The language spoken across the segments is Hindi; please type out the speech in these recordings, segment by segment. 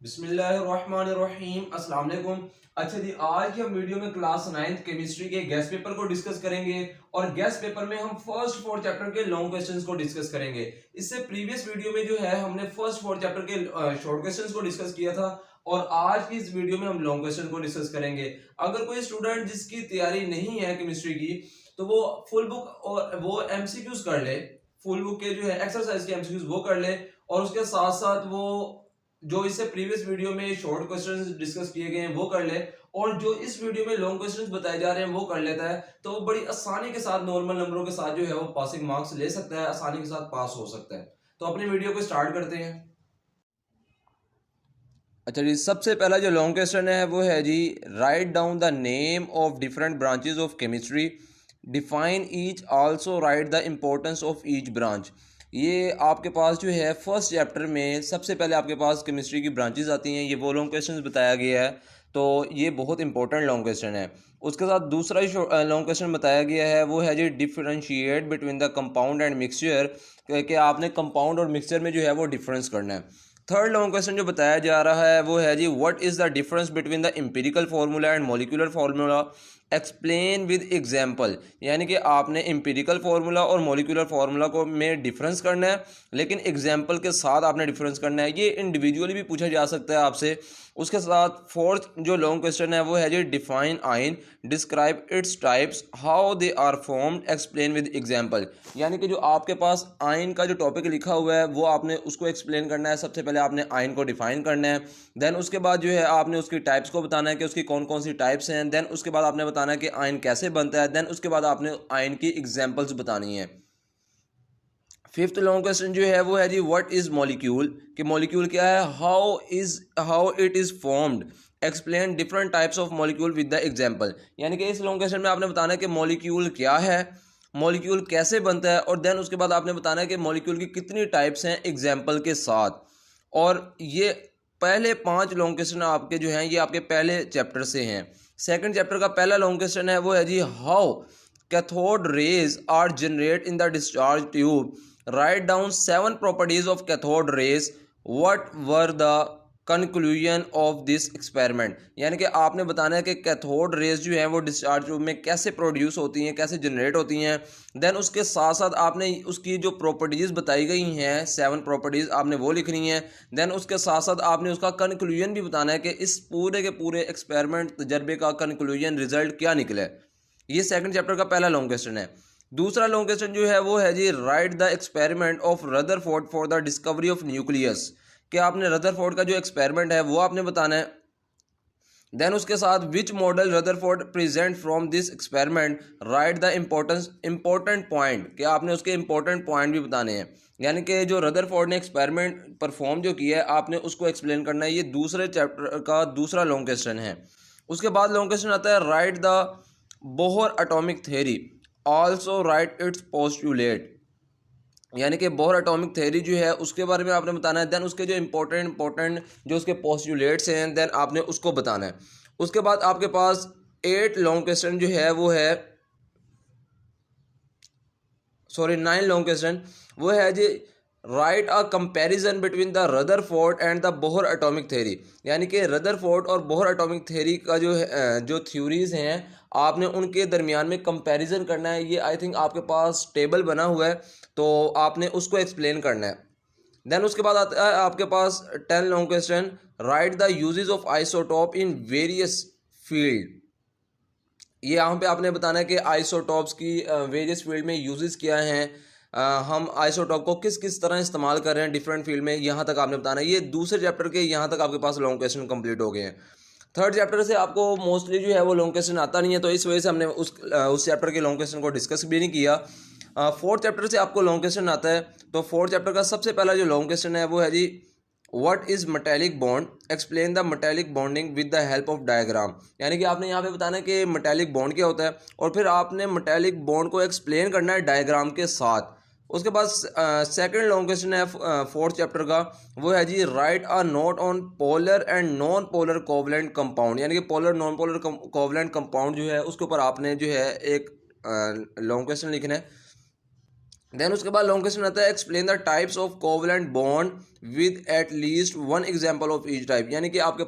बिस्मिल्लाहिर्रहमानिर्रहीम अस्सलाम वालेकुम। अच्छा जी, आज की हम वीडियो में क्लास 9th केमिस्ट्री के गेस्ट पेपर को डिस्कस करेंगे और गेस्ट पेपर में हम फर्स्ट 4 चैप्टर के लॉन्ग क्वेश्चंस को डिस्कस करेंगे। इससे प्रीवियस वीडियो में जो है हमने फर्स्ट 4 चैप्टर के शॉर्ट क्वेश्चंस को डिस्कस किया था और आज की इस वीडियो में हम लॉन्ग क्वेश्चन को डिस्कस करेंगे। अगर कोई स्टूडेंट जिसकी तैयारी नहीं है केमिस्ट्री की तो वो फुल बुक और वो एमसीक्यूज कर ले, फुल बुक के जो है एक्सरसाइज के एमसीक्यूज वो कर ले और उसके साथ साथ वो जो इससे प्रीवियस वीडियो में शॉर्ट क्वेश्चंस डिस्कस किए गए हैं वो कर ले और जो इस वीडियो में लॉन्ग क्वेश्चंस बताए जा रहे हैं वो कर लेता है तो वो बड़ी आसानी के साथ नॉर्मल नंबरों के साथ जो है वो पासिंग मार्क्स ले सकता है, आसानी के साथ पास हो सकता है। तो अपनी वीडियो को स्टार्ट करते हैं। अच्छा जी, सबसे पहला जो लॉन्ग क्वेश्चन है वो है जी, write down the name of different branches of chemistry, define each, also write the importance of each branch. ये आपके पास जो है फर्स्ट चैप्टर में सबसे पहले आपके पास केमिस्ट्री की ब्रांचेस आती हैं, ये वो लॉन्ग क्वेश्चन बताया गया है। तो ये बहुत इंपॉर्टेंट लॉन्ग क्वेश्चन है। उसके साथ दूसरा लॉन्ग क्वेश्चन बताया गया है वो है जी, differentiate between the compound and mixture, कि आपने कंपाउंड और मिक्सचर में जो है वो डिफरेंस करना है। थर्ड लॉन्ग क्वेश्चन जो बताया जा रहा है वो है जी, what is the difference between the empirical formula and molecular formula, explain with example. यानी कि आपने एम्पिरिकल फार्मूला और मॉलिक्यूलर फार्मूला को में डिफरेंस करना है लेकिन एग्जाम्पल के साथ आपने डिफरेंस करना है। ये इंडिविजुअली भी पूछा जा सकता है आपसे। उसके साथ फोर्थ जो लॉन्ग क्वेश्चन है वो है जी, define ion, describe its types, how they are formed, explain with example. यानी कि जो आपके पास आयन का जो टॉपिक लिखा हुआ है वो आपने उसको एक्सप्लेन करना है। सबसे पहले आपने आयन को डिफाइन करना है, देन उसके बाद जो है आपने उसकी टाइप्स को बताना है कि उसकी कौन कौन सी टाइप्स हैं, देन उसके बाद आपने बताना है कि आयन कैसे बनता है, देन उसके बाद आपने आयन की एग्जाम्पल्स बतानी है। फिफ्थ लॉन्ग क्वेश्चन जो है वो है जी, व्हाट इज मॉलिक्यूल, कि मॉलिक्यूल क्या है, how it is formed, explain different types of molecule with the example. यानी कि इस लॉन्ग क्वेश्चन में आपने बताना है कि मॉलिक्यूल क्या है, मॉलिक्यूल कैसे बनता है और देन उसके बाद आपने बताना है कि मॉलिक्यूल की कितनी टाइप्स हैं एग्जाम्पल के साथ। और ये पहले 5 लॉन्ग क्वेश्चन आपके जो हैं ये आपके पहले चैप्टर से हैं। सेकंड चैप्टर का पहला लॉन्ग क्वेश्चन है वो है जी, how cathode rays are generate in the discharge tube, write down 7 properties of cathode rays, what were the conclusion of this experiment. यानी कि आपने बताना है कि कैथोड रेज जो है वो डिस्चार्ज ट्यूब में कैसे प्रोड्यूस होती हैं, कैसे जनरेट होती हैं। देन उसके साथ साथ आपने उसकी जो प्रॉपर्टीज़ बताई गई हैं 7 प्रॉपर्टीज़ आपने वो लिखनी है। देन उसके साथ साथ आपने उसका कंक्लूजन भी बताना है कि इस पूरे के पूरे एक्सपेरिमेंट तजर्बे का कंक्लूजन रिजल्ट क्या निकले। ये सेकंड चैप्टर का पहला लॉन्ग क्वेश्चन है। दूसरा लॉन्ग क्वेश्चन जो है वो है जी, write the experiment of Rutherford for the discovery of nucleus, कि आपने रदरफोर्ड का जो एक्सपेरिमेंट है वो आपने बताना है। देन उसके साथ which model Rutherford present from this experiment, right the important point, कि आपने उसके इंपॉर्टेंट पॉइंट भी बताने हैं। यानी कि जो रदरफोर्ड ने एक्सपेरिमेंट परफॉर्म जो किया है आपने उसको एक्सप्लेन करना है। ये दूसरे चैप्टर का दूसरा लॉन्ग क्वेश्चन है। उसके बाद लॉन्ग क्वेश्चन आता है, right the Bohr atomic theory, also right it's postulate. यानी कि बोहर एटॉमिक थ्योरी जो है उसके बारे में आपने बताना है। देन उसके जो इंपॉर्टेंट जो उसके पोस्टुलेट्स हैं देन आपने उसको बताना है। उसके बाद आपके पास 8 लॉन्ग क्वेश्चन जो है वो है, सॉरी 9 लॉन्ग क्वेश्चन वो है जी, write a comparison between the Rutherford and the Bohr atomic theory. यानी कि रदरफोर्ड और बोहर एटॉमिक थ्योरी का जो थ्योरीज हैं आपने उनके दरमियान में कंपैरिजन करना है। ये आई थिंक आपके पास टेबल बना हुआ है तो आपने उसको एक्सप्लेन करना है। देन उसके बाद आता है आपके पास 10 long question, right the uses of isotope in various field. ये यहाँ पे आपने बताना है कि आइसोटॉप्स की वेरियस फील्ड में यूजेस क्या हैं, हम आइसोटॉप को किस किस तरह इस्तेमाल कर रहे हैं डिफरेंट फील्ड में, यहाँ तक आपने बताना है। ये दूसरे चैप्टर के यहाँ तक आपके पास लॉन्ग क्वेश्चन कंप्लीट हो गए हैं। थर्ड चैप्टर से आपको मोस्टली जो है वो लॉन्ग क्वेश्चन आता नहीं है तो इस वजह से हमने उस चैप्टर के लॉन्ग क्वेश्चन को डिस्कस भी नहीं किया। फोर्थ चैप्टर से आपको लॉन्ग क्वेश्चन आता है तो फोर्थ चैप्टर का सबसे पहला जो लॉन्ग क्वेश्चन है वो है जी, what is metallic bond, explain the metallic bonding with the help of diagram. यानी कि आपने यहाँ पे बताना है कि मेटेलिक बॉन्ड क्या होता है और फिर आपने मेटेलिक बॉन्ड को एक्सप्लेन करना है डायग्राम के साथ। उसके बाद सेकंड लॉन्ग क्वेश्चन है फोर्थ चैप्टर का वो है जी, write a note on polar and non polar covalent compound. यानी कि polar non polar covalent compound जो है उसके ऊपर आपने जो है एक लॉन्ग क्वेश्चन लिखना है। देन उसके बाद लॉन्ग क्वेश्चन आता है explain the types of covalent bond with at least one example of each type, यानी कि आपके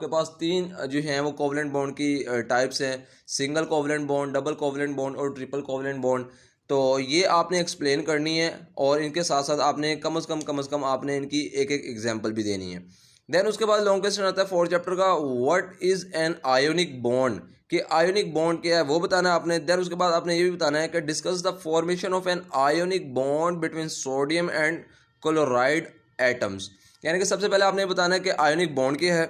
पास तीन जो हैं वो कोवलेंट बॉन्ड की टाइप्स हैं, single covalent bond, double covalent bond और ट्रिपल कोवलेंट बॉन्ड। तो ये आपने एक्सप्लेन करनी है और इनके साथ साथ आपने कम से कम आपने इनकी एक एक एग्जाम्पल भी देनी है। देन उसके बाद लॉन्ग क्वेश्चन आता है फोर्थ चैप्टर का, what is an ionic bond, कि आयोनिक बॉन्ड क्या है वो बताना है आपने। देन उसके बाद आपने ये भी बताना है कि discuss the formation of an ionic bond between sodium and chloride atoms, यानी कि सबसे पहले आपने बताना है कि आयोनिक बॉन्ड क्या है।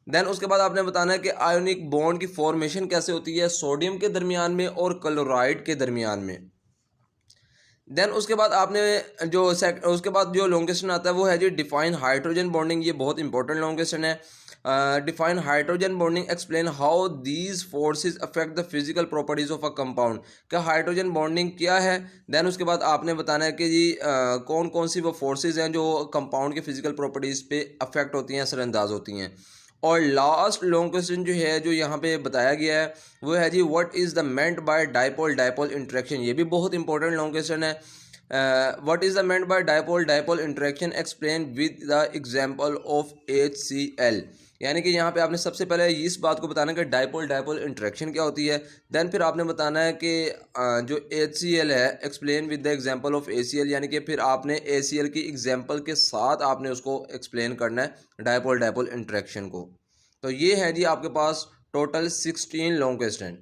देन उसके बाद आपने बताना है कि आयोनिक बॉन्ड की फॉर्मेशन कैसे होती है सोडियम के दरमियान में और क्लोराइड के दरमियान में। देन उसके बाद आपने उसके बाद जो लॉन्ग क्वेश्चन आता है वो है जी डिफाइन हाइड्रोजन बॉन्डिंग, ये बहुत इंपॉर्टेंट लॉन्ग क्वेश्चन है। Define hydrogen bonding, explain how these forces affect the physical properties of a compound, क्या हाइड्रोजन बॉन्डिंग क्या है। देन उसके बाद आपने बताना है कि जी कौन कौन सी वो फोर्सेज हैं जो कंपाउंड के फिजिकल प्रॉपर्टीज पे अफेक्ट होती हैं, असरअंदाज होती हैं। और लास्ट लॉन्ग क्वेश्चन जो है जो यहाँ पे बताया गया है वो है जी what is the meant by dipole dipole interaction, ये भी बहुत इंपॉर्टेंट लॉन्ग क्वेश्चन है। What is the meant by dipole dipole interaction, explain with the example of HCl, यानी कि यहाँ पे आपने सबसे पहले इस बात को बताना कि डाइपोल डाइपोल इंटरेक्शन क्या होती है। देन फिर आपने बताना है कि जो HCl है explain with the example of ACl, यानी कि फिर आपने ACl की एग्जांपल के साथ आपने उसको एक्सप्लेन करना है डाइपोल डाइपोल इंटरेक्शन को। तो ये है जी आपके पास टोटल 16 लॉन्ग क्वेश्चन।